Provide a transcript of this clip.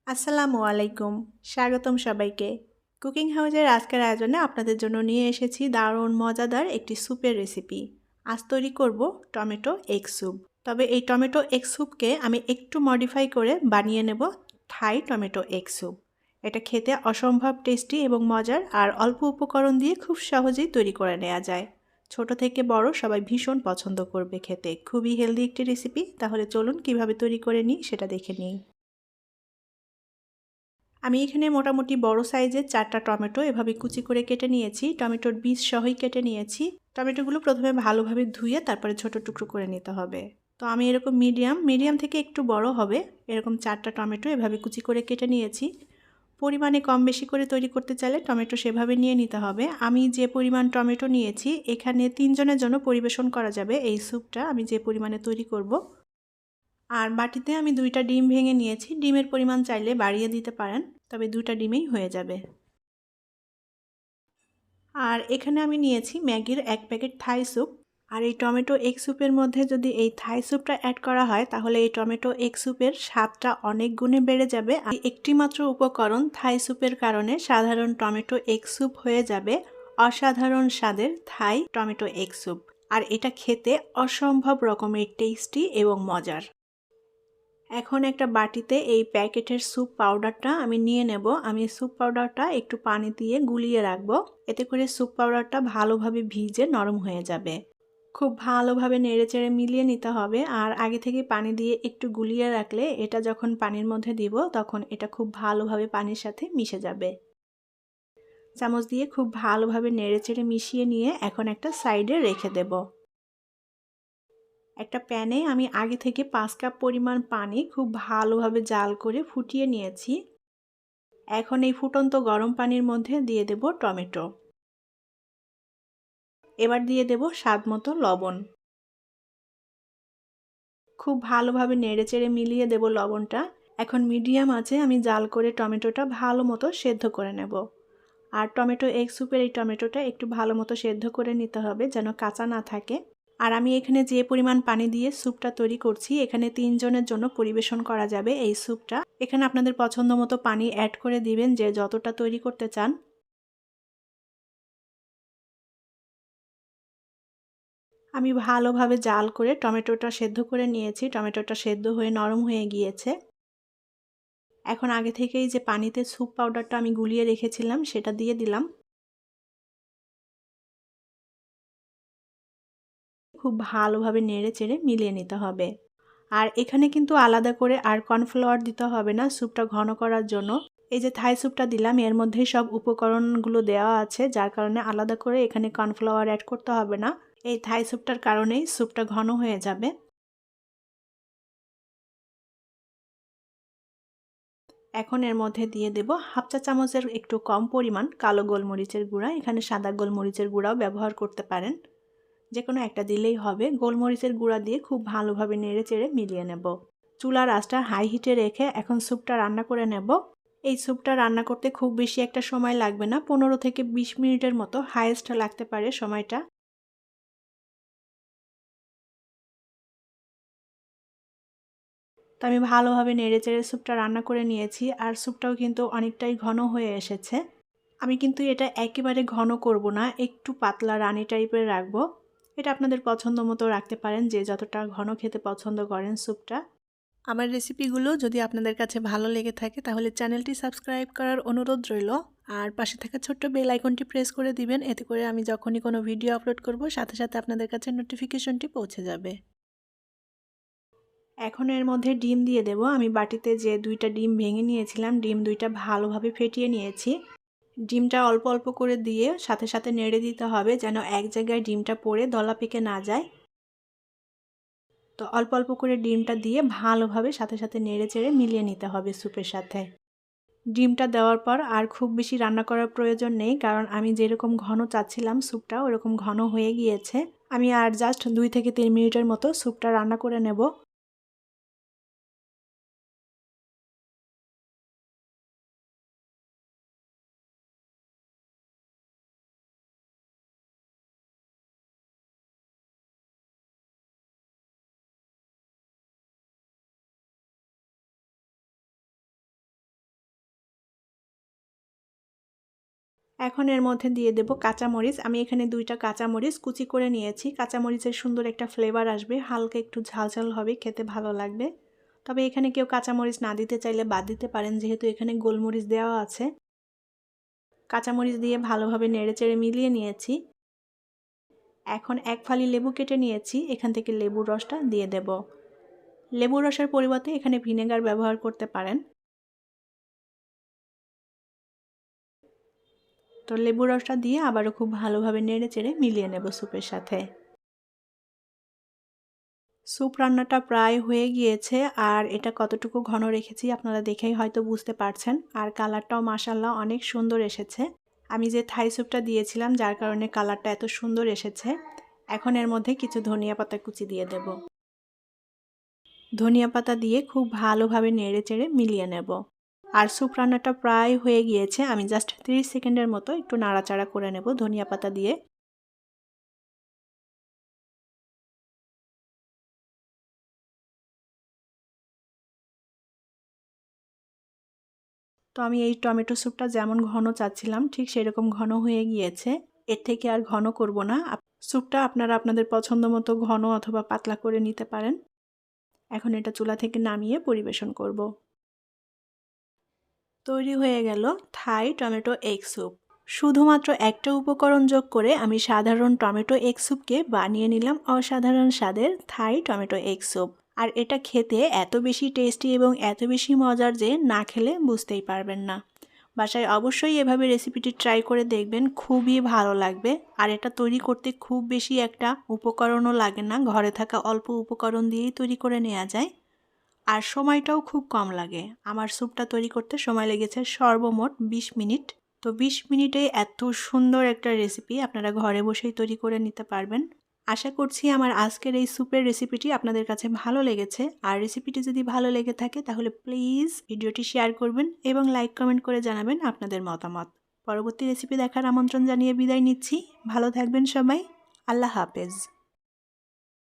আসসালামু আলাইকুম, স্বাগতম সবাইকে। কুকিং হাউজের আজকের আয়োজনে আপনাদের জন্য নিয়ে এসেছি দারুণ মজাদার একটি স্যুপের রেসিপি। আজ তৈরি করব টমেটো এগ স্যুপ। তবে এই টমেটো এগ স্যুপকে আমি একটু মডিফাই করে বানিয়ে নেব থাই টমেটো এগ স্যুপ। এটা খেতে অসম্ভব টেস্টি এবং মজার, আর অল্প উপকরণ দিয়ে খুব সহজেই তৈরি করে নেওয়া যায়। ছোট থেকে বড় সবাই ভীষণ পছন্দ করবে খেতে। খুবই হেলদি একটি রেসিপি। তাহলে চলুন কিভাবে তৈরি করে নিই সেটা দেখে নিই। আমি এখানে মোটামুটি বড় সাইজের 4টা টমেটো এভাবে কুচি করে কেটে নিয়েছি। টমেটোর বীজ সহই কেটে নিয়েছি। টমেটোগুলো প্রথমে ভালোভাবে ধুয়ে তারপরে ছোট টুকরো করে নিতে হবে। তো আমি এরকম মিডিয়াম থেকে একটু বড় হবে এরকম 4টা টমেটো এভাবে কুচি করে কেটে নিয়েছি। পরিমাণে কম বেশি করে তৈরি করতে চাইলে টমেটো সেভাবে নিয়ে নিতে হবে। আমি যে পরিমাণ টমেটো নিয়েছি এখানে 3 জনের জন্য পরিবেশন করা যাবে এই স্যুপটা আমি যে পরিমাণে তৈরি করব। আর বাটিতে আমি 2টা ডিম ভেঙে নিয়েছি। ডিমের পরিমাণ চাইলে বাড়িয়ে দিতে পারেন, তবে 2টা ডিমেই হয়ে যাবে। আর এখানে আমি নিয়েছি ম্যাগির 1 প্যাকেট থাই স্যুপ। আর এই টমেটো এগ স্যুপের মধ্যে যদি এই থাই স্যুপটা অ্যাড করা হয় তাহলে এই টমেটো এগ স্যুপের স্বাদটা অনেক গুণে বেড়ে যাবে। আর একটি মাত্র উপকরণ থাই স্যুপের কারণে সাধারণ টমেটো এগ স্যুপ হয়ে যাবে অসাধারণ স্বাদের থাই টমেটো এগ স্যুপ। আর এটা খেতে অসম্ভব রকমের টেস্টি এবং মজার। এখন একটা বাটিতে এই প্যাকেটের স্যুপ পাউডারটা আমি নিয়ে নেব। আমি স্যুপ পাউডারটা একটু পানি দিয়ে গুলিয়ে রাখবো। এতে করে স্যুপ পাউডারটা ভালোভাবে ভিজে নরম হয়ে যাবে। খুব ভালোভাবে নেড়েচেড়ে মিলিয়ে নিতে হবে। আর আগে থেকে পানি দিয়ে একটু গুলিয়ে রাখলে এটা যখন পানির মধ্যে দিব তখন এটা খুব ভালোভাবে পানির সাথে মিশে যাবে। চামচ দিয়ে খুব ভালোভাবে নেড়েচেড়ে মিশিয়ে নিয়ে এখন একটা সাইডে রেখে দেব। একটা প্যানে আমি আগে থেকে 5 কাপ পরিমাণ পানি খুব ভালোভাবে জাল করে ফুটিয়ে নিয়েছি। এখন এই ফুটন্ত গরম পানির মধ্যে দিয়ে দেব টমেটো। এবার দিয়ে দেব স্বাদমতো লবণ। খুব ভালোভাবে নেড়েচেড়ে মিলিয়ে দেব লবণটা। এখন মিডিয়াম আঁচে আমি জাল করে টমেটোটা ভালো মতো সেদ্ধ করে নেব। আর টমেটো এগ স্যুপের এই টমেটোটা একটু ভালো মতো সেদ্ধ করে নিতে হবে যেন কাঁচা না থাকে। আর আমি এখানে যে পরিমাণ পানি দিয়ে স্যুপটা তৈরি করছি এখানে 3 জনের জন্য পরিবেশন করা যাবে এই স্যুপটা। এখানে আপনাদের পছন্দ মতো পানি অ্যাড করে দিবেন যে যতটা তৈরি করতে চান। আমি ভালোভাবে জাল করে টমেটোটা সেদ্ধ করে নিয়েছি। টমেটোটা সেদ্ধ হয়ে নরম হয়ে গিয়েছে। এখন আগে থেকেই যে পানিতে স্যুপ পাউডারটা আমি গুলিয়ে রেখেছিলাম সেটা দিয়ে দিলাম। খুব ভালোভাবে নেড়েচেড়ে মিলিয়ে নিতে হবে। আর এখানে কিন্তু আলাদা করে আর কর্নফ্লাওয়ার দিতে হবে না স্যুপটা ঘন করার জন্য। এই যে থাই স্যুপটা দিলাম এর মধ্যেই সব উপকরণগুলো দেওয়া আছে, যার কারণে আলাদা করে এখানে কর্নফ্লাওয়ার অ্যাড করতে হবে না। এই থাই স্যুপটার কারণেই স্যুপটা ঘন হয়ে যাবে। এখন এর মধ্যে দিয়ে দেব হাফ চা চামচের একটু কম পরিমাণ কালো গোলমরিচের গুঁড়া। এখানে সাদা গোলমরিচের গুঁড়াও ব্যবহার করতে পারেন, যে কোনো একটা দিলেই হবে। গোলমরিচের গুঁড়া দিয়ে খুব ভালোভাবে নেড়েচেড়ে মিলিয়ে নেব। চুলার আঁচটা হাই হিটে রেখে এখন স্যুপটা রান্না করে নেব। এই স্যুপটা রান্না করতে খুব বেশি একটা সময় লাগবে না, 15 থেকে 20 মিনিটের মতো হাইয়েস্ট লাগতে পারে সময়টা। তো আমি ভালোভাবে নেড়েচেড়ে স্যুপটা রান্না করে নিয়েছি। আর স্যুপটাও কিন্তু অনেকটাই ঘন হয়ে এসেছে। আমি কিন্তু এটা একেবারে ঘন করব না, একটু পাতলা রানি টাইপের রাখবো। এটা আপনাদের পছন্দ মতো রাখতে পারেন, যে যতটা ঘন খেতে পছন্দ করেন স্যুপটা। আমার রেসিপিগুলো যদি আপনাদের কাছে ভালো লেগে থাকে তাহলে চ্যানেলটি সাবস্ক্রাইব করার অনুরোধ রইল। আর পাশে থাকা ছোট্ট বেল আইকনটি প্রেস করে দিবেন, এতে করে আমি যখনই কোনো ভিডিও আপলোড করব সাথে সাথে আপনাদের কাছে নোটিফিকেশনটি পৌঁছে যাবে। এখন এর মধ্যে ডিম দিয়ে দেব। আমি বাটিতে যে 2টা ডিম ভেঙে নিয়েছিলাম, ডিম 2টা ভালোভাবে ফেটিয়ে নিয়েছি। ডিমটা অল্প অল্প করে দিয়ে সাথে সাথে নেড়ে দিতে হবে যেন এক জায়গায় ডিমটা পড়ে দলা পেকে না যায়। তো অল্প অল্প করে ডিমটা দিয়ে ভালোভাবে সাথে সাথে নেড়ে চেড়ে মিলিয়ে নিতে হবে স্যুপের সাথে। ডিমটা দেওয়ার পর আর খুব বেশি রান্না করার প্রয়োজন নেই, কারণ আমি যেরকম ঘন চাচ্ছিলাম স্যুপটা ওরকম ঘন হয়ে গিয়েছে। আমি আর জাস্ট 2 থেকে 3 মিনিটের মতো স্যুপটা রান্না করে নেব। এখন এর মধ্যে দিয়ে দেব কাঁচামরিচ। আমি এখানে 2টা কাঁচামরিচ কুচি করে নিয়েছি। কাঁচামরিচের সুন্দর একটা ফ্লেভার আসবে, হালকা একটু ঝালঝাল হবে, খেতে ভালো লাগবে। তবে এখানে কেউ কাঁচামরিচ না দিতে চাইলে বাদ দিতে পারেন, যেহেতু এখানে গোলমরিচ দেওয়া আছে। কাঁচামরিচ দিয়ে ভালোভাবে নেড়েচেড়ে মিলিয়ে নিয়েছি। এখন 1 ফালি লেবু কেটে নিয়েছি, এখান থেকে লেবুর রসটা দিয়ে দেব। লেবুর রসের পরিবর্তে এখানে ভিনেগার ব্যবহার করতে পারেন। তো লেবুর রসটা দিয়ে আবারও খুব ভালোভাবে নেড়েচেড়ে মিলিয়ে নেব স্যুপের সাথে। স্যুপ রান্নাটা প্রায় হয়ে গিয়েছে, আর এটা কতটুকু ঘন রেখেছি আপনারা দেখেই হয়তো বুঝতে পারছেন। আর কালারটাও মাশাআল্লাহ অনেক সুন্দর এসেছে। আমি যে থাই স্যুপটা দিয়েছিলাম যার কারণে কালারটা এত সুন্দর এসেছে। এখন এর মধ্যে কিছু ধনিয়া পাতা কুচি দিয়ে দেব। ধনিয়া পাতা দিয়ে খুব ভালোভাবে নেড়েচেড়ে মিলিয়ে নেব। আর স্যুপ রান্নাটা প্রায় হয়ে গিয়েছে, আমি জাস্ট 30 সেকেন্ডের মতো একটু নাড়াচাড়া করে নেব ধনিয়া পাতা দিয়ে। তো আমি এই টমেটো স্যুপটা যেমন ঘন চাচ্ছিলাম ঠিক সেরকম ঘন হয়ে গিয়েছে। এর থেকে আর ঘন করব না। স্যুপটা আপনারা আপনাদের পছন্দ মতো ঘন অথবা পাতলা করে নিতে পারেন। এখন এটা চুলা থেকে নামিয়ে পরিবেশন করব। তৈরি হয়ে গেল থাই টমেটো এগ স্যুপ। শুধুমাত্র একটা উপকরণ যোগ করে আমি সাধারণ টমেটো এগ স্যুপকে বানিয়ে নিলাম অসাধারণ স্বাদের থাই টমেটো এগ স্যুপ। আর এটা খেতে এত বেশি টেস্টি এবং এত বেশি মজার যে না খেলে বুঝতেই পারবেন না। বাসায় অবশ্যই এভাবে রেসিপিটি ট্রাই করে দেখবেন, খুবই ভালো লাগবে। আর এটা তৈরি করতে খুব বেশি একটা উপকরণও লাগে না, ঘরে থাকা অল্প উপকরণ দিয়েই তৈরি করে নেওয়া যায়। আর সময়টাও খুব কম লাগে। আমার স্যুপটা তৈরি করতে সময় লেগেছে সর্বমোট 20 মিনিট। তো 20 মিনিটে এত সুন্দর একটা রেসিপি আপনারা ঘরে বসেই তৈরি করে নিতে পারবেন। আশা করছি আমার আজকের এই স্যুপের রেসিপিটি আপনাদের কাছে ভালো লেগেছে। আর রেসিপিটি যদি ভালো লেগে থাকে তাহলে প্লিজ ভিডিওটি শেয়ার করবেন এবং লাইক কমেন্ট করে জানাবেন আপনাদের মতামত। পরবর্তী রেসিপি দেখার আমন্ত্রণ জানিয়ে বিদায় নিচ্ছি। ভালো থাকবেন সবাই। আল্লাহ হাফেজ।